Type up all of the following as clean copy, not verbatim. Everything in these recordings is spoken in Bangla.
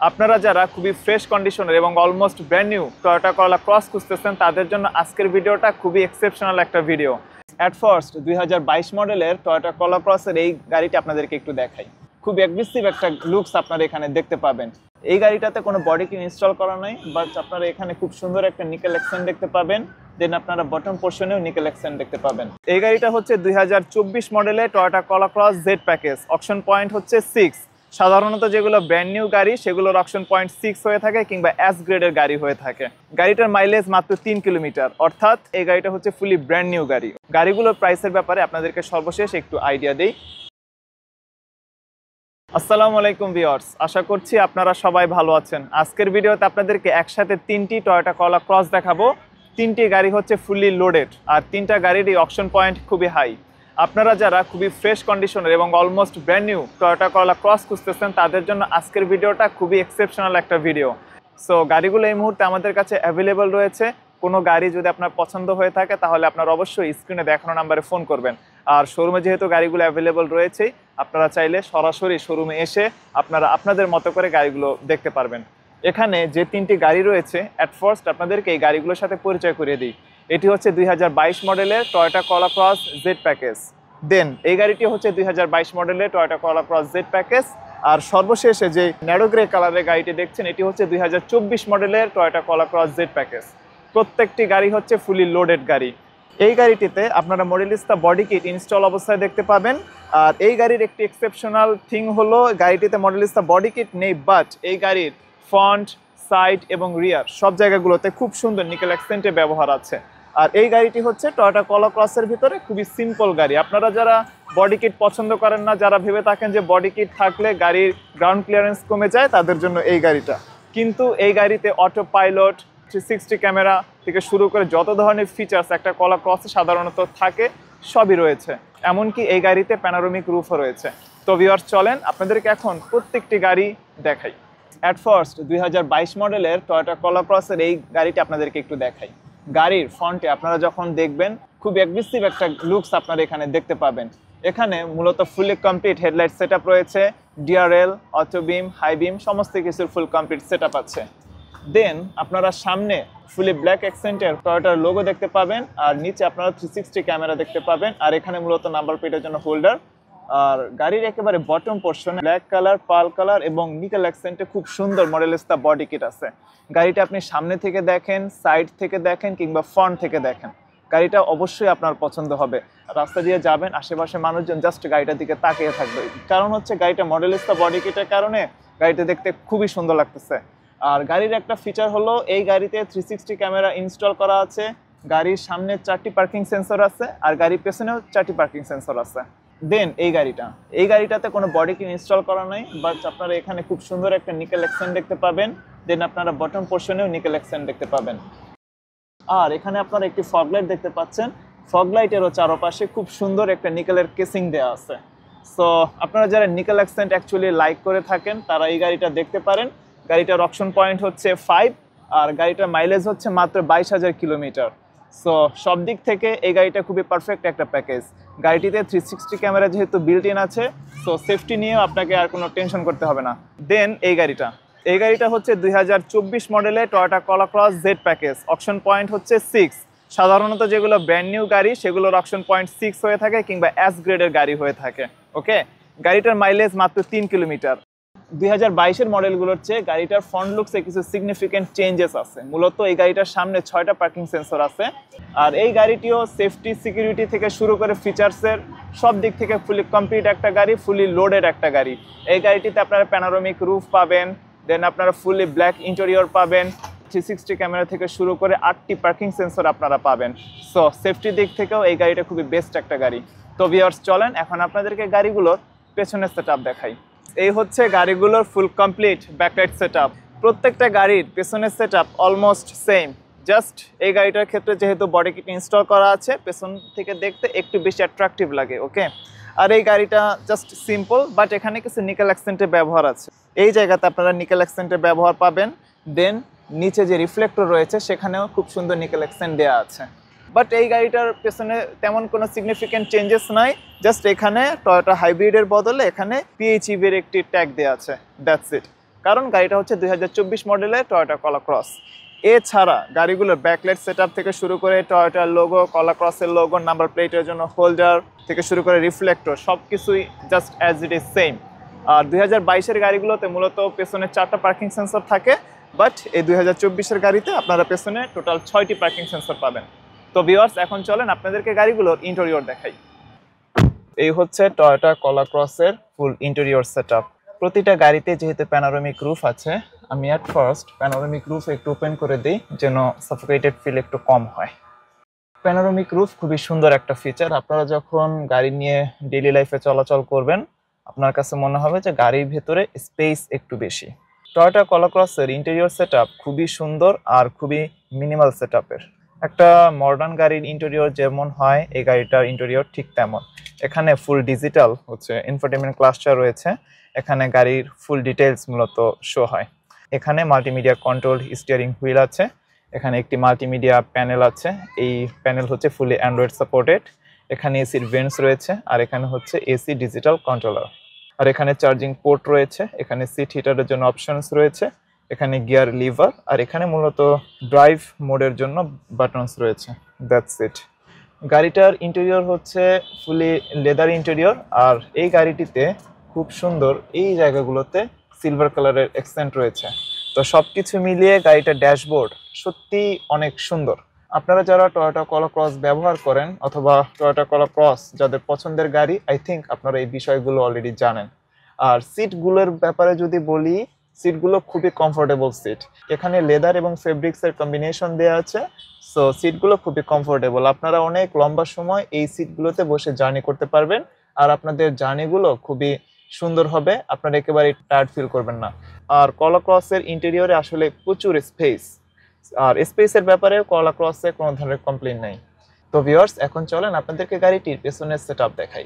আপনারা যারা খুবই ফ্রেশ কন্ডিশনের এবং অলমোস্ট ব্র্যান্ড নিউ টয়োটা করলা ক্রস খুঁজতেছেন তাদের জন্য আজকের ভিডিওটা খুবই এক্সেপশনাল একটা ভিডিও। অ্যাট ফার্স্ট 2022 মডেলের টয়োটা করলা ক্রসের এই গাড়িটা আপনাদেরকে একটু দেখাই। খুব অ্যাগ্রেসিভ একটা লুকস আপনারা এখানে দেখতে পাবেন। এই গাড়িটাতে কোনো বডি কিট ইনস্টল করা নাই, বাট আপনারা এখানে খুব সুন্দর একটা নিকেল অ্যাকসেন্ট দেখতে পাবেন। দেন আপনারা বটম পোর্শনেও নিকেল অ্যাকসেন্ট দেখতে পাবেন। এই গাড়িটা হচ্ছে 2024 মডেলের টয়োটা করলা cross Z package. Auction point হচ্ছে 6। সাধারণত যেগুলো ব্র্যান্ড নিউ গাড়ি সেগুলোর অকশন পয়েন্ট 6 হয়ে থাকে কিংবা এস গ্রেডের গাড়ি হয়ে থাকে। গাড়িটার মাইলেজ মাত্র 3 কিলোমিটার, অর্থাৎ এই গাড়িটা হচ্ছে ফুলি ব্র্যান্ড নিউ গাড়ি। গাড়িগুলোর প্রাইসের ব্যাপারে আপনাদেরকে সর্বশেষ একটু আইডিয়া দেই। আসসালামু আলাইকুম ভিউয়ার্স, আশা করছি আপনারা সবাই ভালো আছেন। আজকের ভিডিওতে আপনাদেরকে একসাথে তিনটি টয়োটা করলা ক্রস দেখাবো। তিনটি গাড়ি হচ্ছে ফুললি লোডেড, আর তিনটা গাড়িরই অকশন পয়েন্ট খুবই হাই। আপনারা যারা খুবই ফ্রেশ কন্ডিশনের এবং অলমোস্ট ব্র্যান্ড নিউ টয়োটা করলা ক্রস খুঁজতেছেন তাদের জন্য আজকের ভিডিওটা খুবই এক্সেপশনাল একটা ভিডিও। সো গাড়িগুলো এই মুহূর্তে আমাদের কাছে অ্যাভেলেবল রয়েছে। কোনো গাড়ি যদি আপনার পছন্দ হয়ে থাকে তাহলে আপনারা অবশ্যই স্ক্রিনে দেখানো নাম্বারে ফোন করবেন। আর শোরুমে যেহেতু গাড়িগুলো অ্যাভেলেবল রয়েছেই, আপনারা চাইলে সরাসরি শোরুমে এসে আপনারা আপনাদের মতো করে গাড়িগুলো দেখতে পারবেন। এখানে যে তিনটি গাড়ি রয়েছে, অ্যাট ফার্স্ট আপনাদেরকে এই গাড়িগুলোর সাথে পরিচয় করিয়ে দিই। এটি হচ্ছে 2022 মডেলের টয়োটা করলা ক্রস জেড প্যাকেজ। দেন এই গাড়িটি হচ্ছে 2022 মডেলের টয়োটা করলা ক্রস জেড প্যাকেজ। আর সর্বশেষে যে ন্যারো গ্রে কালারের গাড়িটি দেখছেন, এটি হচ্ছে 2024 মডেলের টয়োটা করলা ক্রস জেড প্যাকেজ। প্রত্যেকটি গাড়ি হচ্ছে ফুলি লোডেড গাড়ি। এই গাড়িটিতে আপনারা মডেলিস্তা বডি কিট ইনস্টল অবস্থায় দেখতে পাবেন। আর এই গাড়ির একটি এক্সেপশনাল থিং হলো গাড়িটিতে মডেলিস্তা বডি কিট নেই, বাট এই গাড়ির ফ্রন্ট, সাইড এবং রিয়ার সব জায়গাগুলোতে খুব সুন্দর নিকেল অ্যাকসেন্টের ব্যবহার আছে। আর এই গাড়িটি হচ্ছে টয়োটা করলা ক্রসের ভিতরে খুবই সিম্পল গাড়ি। আপনারা যারা বডি কিট পছন্দ করেন না, যারা ভেবে থাকেন যে বডি কিট থাকলে গাড়ির গ্রাউন্ড ক্লিয়ারেন্স কমে যায়, তাদের জন্য এই গাড়িটা। কিন্তু এই গাড়িতে অটো পাইলট, 360 ক্যামেরা থেকে শুরু করে যত ধরনের ফিচার্স একটা করলা ক্রসে সাধারণত থাকে সবই রয়েছে। এমনকি এই গাড়িতে প্যানোরামিক রুফও রয়েছে। তো ভিউয়ার্স, চলেন আপনাদেরকে এখন প্রত্যেকটি গাড়ি দেখাই। অ্যাট ফার্স্ট 2022 মডেলের টয়োটা করলা ক্রসের এই গাড়িটা আপনাদেরকে একটু দেখাই। গাড়ির ফ্রন্টে আপনারা যখন দেখবেন খুব অ্যাগ্রেসিভ একটা লুকস আপনারা এখানে দেখতে পাবেন। এখানে মূলত ফুলি কমপ্লিট হেডলাইট সেট আপ রয়েছে। ডিআরএল, অটো বিম, হাই বিম সমস্ত কিছুর ফুল কমপ্লিট সেট আপ আছে। দেন আপনারা সামনে ফুলি ব্ল্যাক অ্যাকসেন্টের টয়োটার লোগো দেখতে পাবেন, আর নিচে আপনারা 360 ক্যামেরা দেখতে পাবেন। আর এখানে মূলত নাম্বার প্লেটের জন্য হোল্ডার। আর গাড়ির একেবারে বটম পোর্শনে ব্ল্যাক কালার, পার্ল কালার এবং নিকেল অ্যাকসেন্টে খুব সুন্দর মডেলিস্তা বডি কিট আছে। গাড়িটা আপনি সামনে থেকে দেখেন, সাইড থেকে দেখেন কিংবা ফ্রন্ট থেকে দেখেন, গাড়িটা অবশ্যই আপনার পছন্দ হবে। রাস্তা দিয়ে যাবেন, আশেপাশে মানুষজন জাস্ট গাড়িটার দিকে তাকিয়ে থাকবে, কারণ হচ্ছে গাড়িটা মডেলিস্তা বডি কিটের কারণে গাড়িটা দেখতে খুবই সুন্দর লাগতেছে। আর গাড়ির একটা ফিচার হলো এই গাড়িতে 360 ক্যামেরা ইনস্টল করা আছে। গাড়ির সামনে 4টি পার্কিং সেন্সর আছে, আর গাড়ির পেছনেও 4টি পার্কিং সেন্সর আছে। দেন এই গাড়িটাতে কোনো বডি কিট ইনস্টল করা নাই, বাট আপনারা এখানে খুব সুন্দর একটা নিকেল অ্যাকসেন্ট দেখতে পাবেন। দেন আপনারা বটম পোর্শনেও নিকেল অ্যাকসেন্ট দেখতে পাবেন। আর এখানে আপনারা একটি ফগ লাইট দেখতে পাচ্ছেন। ফগ লাইটেরও চারপাশে খুব সুন্দর একটা নিকেলের কেসিং দেওয়া আছে। সো আপনারা যারা নিকেল অ্যাকসেন্ট অ্যাকচুয়ালি লাইক করে থাকেন তারা এই গাড়িটা দেখতে পারেন। গাড়িটার অকশন পয়েন্ট হচ্ছে 5, আর গাড়িটার মাইলেজ হচ্ছে মাত্র 22,000 কিলোমিটার। সো সব দিক থেকে এই গাড়িটা খুবই পারফেক্ট একটা প্যাকেজ। গাড়িটিতে 360 ক্যামেরা যেহেতু বিল্ট ইন আছে, সো সেফটি নিয়েও আপনাকে আর কোনো টেনশন করতে হবে না। দেন এই গাড়িটা হচ্ছে 2024 মডেলের টয়োটা করলা cross Z package. Auction point হচ্ছে 6। সাধারণত যেগুলো ব্র্যান্ড নিউ গাড়ি সেগুলোর অকশন পয়েন্ট 6 হয়ে থাকে কিংবা এস গ্রেডের গাড়ি হয়ে থাকে। ওকে, গাড়িটার মাইলেজ মাত্র 3 কিলোমিটার। 2022-এর মডেলগুলোর চেয়ে গাড়িটার ফ্রন্ট লুকসে কিছু সিগনিফিকেন্ট চেঞ্জেস আছে। মূলত এই গাড়িটার সামনে 6টা পার্কিং সেন্সর আছে। আর এই গাড়িটিও সেফটি, সিকিউরিটি থেকে শুরু করে ফিচার্সের সব দিক থেকে ফুলি কমপ্লিট একটা গাড়ি, ফুলি লোডেড একটা গাড়ি। এই গাড়িটিতে আপনারা প্যানোরামিক রুফ পাবেন। দেন আপনারা ফুলি ব্ল্যাক ইন্টেরিয়র পাবেন। 360 ক্যামেরা থেকে শুরু করে 8টি পার্কিং সেন্সর আপনারা পাবেন। সো সেফটির দিক থেকেও এই গাড়িটা খুবই বেস্ট একটা গাড়ি। তো ভিউয়ার্স, চলেন এখন আপনাদেরকে গাড়িগুলোর পেছনের সেট আপ দেখাই। এই হচ্ছে গাড়িগুলোর full complete backlight set up. প্রত্যেকটা গাড়ির পেছনের set up almost same. Just এই গাড়িটার ক্ষেত্রে যেহেতু বডি কিট ইনস্টল করা আছে, পেছন থেকে দেখতে একটু বেশি অ্যাট্রাকটিভ লাগে। ওকে, আর এই গাড়িটা জাস্ট সিম্পল, বাট এখানে কিছু নিকেল অ্যাকসেন্টের ব্যবহার আছে। এই জায়গাতে আপনারা নিকেল অ্যাকসেন্টের ব্যবহার পাবেন। দেন নিচে যে রিফ্লেক্টর রয়েছে সেখানেও খুব সুন্দর নিকেল অ্যাকসেন্ট দেওয়া আছে। বাট এই গাড়িটার পেছনে তেমন কোনো সিগনিফিকেন্ট চেঞ্জেস নাই। জাস্ট এখানে টয়োটা হাইব্রিডের বদলে এখানে PHEV এর একটি ট্যাগ দেওয়া আছে, দ্যাটস ইট। কারণ গাড়িটা হচ্ছে 2024 মডেলের টয়োটা কলা ক্রস। এছাড়া গাড়িগুলোর ব্যাকলাইট সেটআপ থেকে শুরু করে টয়োটার লোগো, কলা ক্রসের লোগো, নাম্বার প্লেটের জন্য হোল্ডার থেকে শুরু করে রিফ্লেক্টর সব কিছুই just as it is same. আর 2022-এর গাড়িগুলোতে মূলত পেছনে 4টা পার্কিং সেন্সর থাকে, বাট এই 2024-এর গাড়িতে আপনারা পেছনে টোটাল 6টি পার্কিং সেন্সর পাবেন। তো ভিউয়ার্স, এখন চলেন আপনাদেরকে গাড়িগুলোর ইন্টেরিয়র দেখাই। এই হচ্ছে টয়োটা কলা ক্রসের ফুল ইন্টেরিয়র সেটআপ। প্রতিটা গাড়িতে যেহেতু প্যানোরামিক রুফ আছে, আমি অ্যাট ফার্স্ট প্যানোরামিক রুফ একটু ওপেন করে দিই যেন সাফোকেটেড ফিল একটু কম হয়। প্যানোরামিক রুফ খুবই সুন্দর একটা ফিচার। আপনারা যখন গাড়ি নিয়ে ডেইলি লাইফে চলাচল করবেন, আপনার কাছে মনে হবে যে গাড়ির ভেতরে স্পেস একটু বেশি। টয়োটা কলা ক্রসের ইন্টেরিয়র সেটআপ খুবই সুন্দর আর খুবই মিনিমাল সেটআপের। একটা মডার্ন গাড়ির ইন্টেরিয়র যেমন হয়, এই গাড়িটার ইন্টেরিয়র ঠিক তেমন। এখানে ফুল ডিজিটাল হচ্ছে ইনফোটেইনমেন্ট ক্লাস্টার রয়েছে। এখানে গাড়ির ফুল ডিটেলস মূলত শো হয়। এখানে মাল্টিমিডিয়া কন্ট্রোল স্টিয়ারিং হুইল আছে। এখানে একটি মাল্টিমিডিয়া প্যানেল আছে। এই প্যানেল হচ্ছে ফুলি অ্যান্ড্রয়েড সাপোর্টেড। এখানে এসির ভেন্টস রয়েছে, আর এখানে হচ্ছে এসি ডিজিটাল কন্ট্রোলার। আর এখানে চার্জিং পোর্ট রয়েছে। এখানে সিট হিটারের জন্য অপশনস রয়েছে। এখানে গিয়ার লিভার, আর এখানে মূলত ড্রাইভ মোডের জন্য বাটনস রয়েছে। That's it. গাড়িটার ইন্টেরিয়র হচ্ছে ফুলি লেদার ইন্টেরিয়র, আর এই গাড়িটিতে খুব সুন্দর এই জায়গাগুলোতে সিলভার কালারের এক্সেন্ট রয়েছে। তো সব কিছু মিলিয়ে গাড়িটার ড্যাশবোর্ড সত্যি অনেক সুন্দর। আপনারা যারা টয়োটা কলা ক্রস ব্যবহার করেন অথবা টয়োটা কলা ক্রস যাদের পছন্দের গাড়ি, আই থিঙ্ক আপনারা এই বিষয়গুলো অলরেডি জানেন। আর সিটগুলোর ব্যাপারে যদি বলি, সিটগুলো খুবই কমফোর্টেবল সিট। এখানে লেদার এবং ফেব্রিক্সের কম্বিনেশন দেওয়া আছে, সো সিটগুলো খুবই কমফোর্টেবল। আপনারা অনেক লম্বা সময় এই সিটগুলোতে বসে জার্নি করতে পারবেন, আর আপনাদের জার্নিগুলো খুবই সুন্দর হবে। আপনারা একেবারে টায়ার্ড ফিল করবেন না। আর কলা ক্রসের ইন্টেরিয়রে আসলে প্রচুর স্পেস, আর স্পেসের ব্যাপারে কলা ক্রসে কোনো ধরনের কমপ্লেইন নাই। তো ভিউয়ার্স, এখন চলেন আপনাদেরকে গাড়িটির পেছনের সেটআপ দেখাই।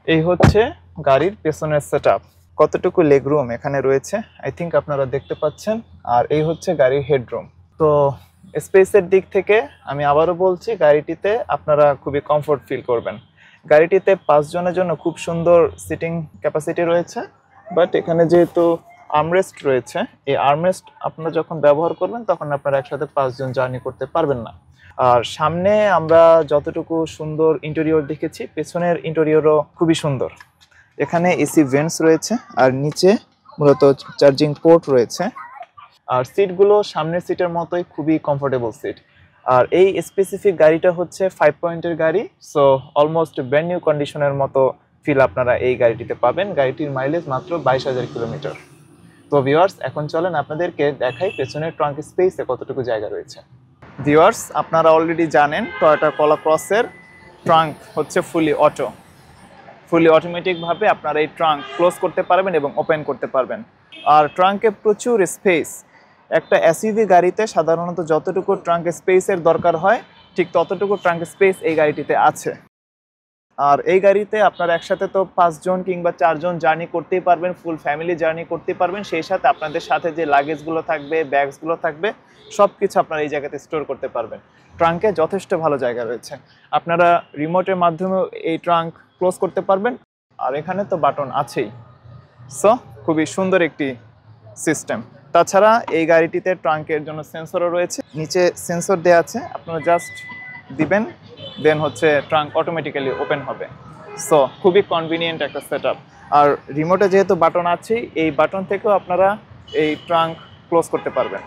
এই হচ্ছে গাড়ির পেছনের সেটআপ। কতটুকু লেগ রুম এখানে রয়েছে আই থিঙ্ক আপনারা দেখতে পাচ্ছেন। আর এই হচ্ছে গাড়ির হেডরুম। তো স্পেসের দিক থেকে আমি আবারও বলছি, গাড়িটিতে আপনারা খুবই কমফোর্ট ফিল করবেন। গাড়িটিতে 5 জনের জন্য খুব সুন্দর সিটিং ক্যাপাসিটি রয়েছে, বাট এখানে যেহেতু আর্মরেস্ট রয়েছে, এই আর্মরেস্ট আপনারা যখন ব্যবহার করবেন তখন আপনারা একসাথে 5 জন জার্নি করতে পারবেন না। আর সামনে আমরা যতটুকু সুন্দর ইন্টেরিয়র দেখেছি, পেছনের ইন্টেরিয়রও খুবই সুন্দর। এখানে এসি ভেন্টস রয়েছে, আর নিচে মূলত চার্জিং পোর্ট রয়েছে। আর সিটগুলো সামনের সিটের মতোই খুবই কমফোর্টেবল সিট। আর এই স্পেসিফিক গাড়িটা হচ্ছে 5 পয়েন্টের গাড়ি, সো অলমোস্ট ব্র্যান্ড নিউ কন্ডিশনের মতো ফিল আপনারা এই গাড়িটিতে পাবেন। গাড়িটির মাইলেজ মাত্র 22,000 কিলোমিটার। তো ভিউয়ার্স, এখন চলেন আপনাদেরকে দেখাই পেছনের ট্রাঙ্ক স্পেসে কতটুকু জায়গা রয়েছে। ভিউয়ার্স, আপনারা অলরেডি জানেন টয়োটা কলা ক্রসের ট্রাঙ্ক হচ্ছে ফুলি অটোমেটিকভাবে আপনারা এই ট্রাঙ্ক ক্লোজ করতে পারবেন এবং ওপেন করতে পারবেন। আর ট্রাঙ্কে প্রচুর স্পেস। একটা এসইউভি গাড়িতে সাধারণত যতটুকু ট্রাঙ্ক স্পেসের দরকার হয়, ঠিক ততটুকু ট্রাঙ্ক স্পেস এই গাড়িটিতে আছে। আর এই গাড়িতে আপনারা একসাথে তো 5 জন কিংবা 4 জন জার্নি করতেই পারবেন, ফুল ফ্যামিলি জার্নি করতে পারবেন। সেই সাথে আপনাদের সাথে যে লাগেজগুলো থাকবে, ব্যাগসগুলো থাকবে, সব কিছু আপনারা এই জায়গাতে স্টোর করতে পারবেন। ট্রাঙ্কে যথেষ্ট ভালো জায়গা রয়েছে। আপনারা রিমোটের মাধ্যমে এই ট্রাঙ্ক ক্লোজ করতে পারবেন। আর এখানে তো বাটন আছেই, সো খুবই সুন্দর একটি সিস্টেম। তাছাড়া এই গাড়িটিতে ট্রাঙ্কের জন্য সেন্সরও রয়েছে। নিচে সেন্সর দেওয়া আছে, আপনারা জাস্ট দিবেন, দেন হচ্ছে ট্রাঙ্ক অটোমেটিক্যালি ওপেন হবে। সো খুবই কনভিনিয়েন্ট একটা সেটআপ। আর রিমোটে যেহেতু বাটন আছে, এই বাটন থেকেও আপনারা এই ট্রাঙ্ক ক্লোজ করতে পারবেন।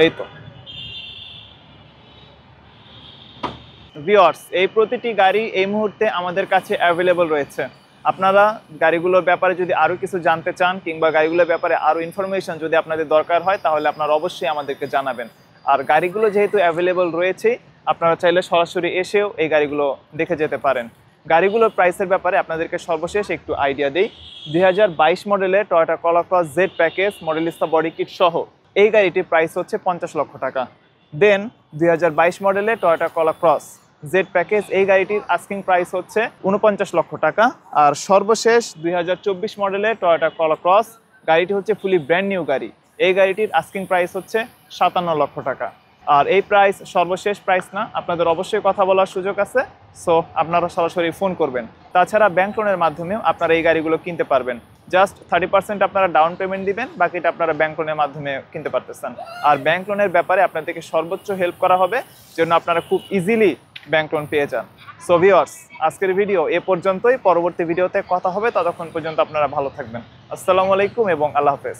এই তো ভিউয়ার্স, এই প্রতিটি গাড়ি এই মুহূর্তে আমাদের কাছে অ্যাভেলেবল রয়েছে। আপনারা গাড়িগুলোর ব্যাপারে যদি আরও কিছু জানতে চান কিংবা গাড়িগুলোর ব্যাপারে আরও ইনফরমেশন যদি আপনাদের দরকার হয়, তাহলে আপনারা অবশ্যই আমাদেরকে জানাবেন। আর গাড়িগুলো যেহেতু অ্যাভেলেবল রয়েছে, আপনারা চাইলে সরাসরি এসেও এই গাড়িগুলো দেখে যেতে পারেন। গাড়িগুলোর প্রাইসের ব্যাপারে আপনাদেরকে সর্বশেষ একটু আইডিয়া দিই। 2022 মডেলের Toyota Corolla Cross Z package Modellista body kit সহ এই গাড়িটির প্রাইস হচ্ছে 50 লক্ষ টাকা। দেন 2022 মডেলের Toyota Corolla Cross Z package এই গাড়িটির আস্কিং প্রাইস হচ্ছে 49 লক্ষ টাকা। আর সর্বশেষ 2024 মডেলের টয়োটা কলা ক্রস গাড়িটি হচ্ছে ফুলি ব্র্যান্ড নিউ গাড়ি। এই গাড়িটির আস্কিং প্রাইস হচ্ছে 57 লক্ষ টাকা। আর এই প্রাইস সর্বশেষ প্রাইস না, আপনাদের অবশ্যই কথা বলার সুযোগ আছে, সো আপনারা সরাসরি ফোন করবেন। তাছাড়া ব্যাংক লোনের মাধ্যমেও আপনারা এই গাড়িগুলো কিনতে পারবেন। জাস্ট 30% আপনারা ডাউন পেমেন্ট দিবেন, বাকিটা আপনারা ব্যাংক লোনের মাধ্যমে কিনতে পারতেছেন। আর ব্যাংক লোনের ব্যাপারে আপনাদেরকে সর্বোচ্চ হেল্প করা হবে, যেন আপনারা খুব ইজিলি ব্যাংক লোন পেয়ে যান। সো ভিউয়ার্স, আজকের ভিডিও এ পর্যন্তই। পরবর্তী ভিডিওতে কথা হবে, ততক্ষণ পর্যন্ত আপনারা ভালো থাকবেন। আসসালামু আলাইকুম এবং আল্লাহ হাফেজ।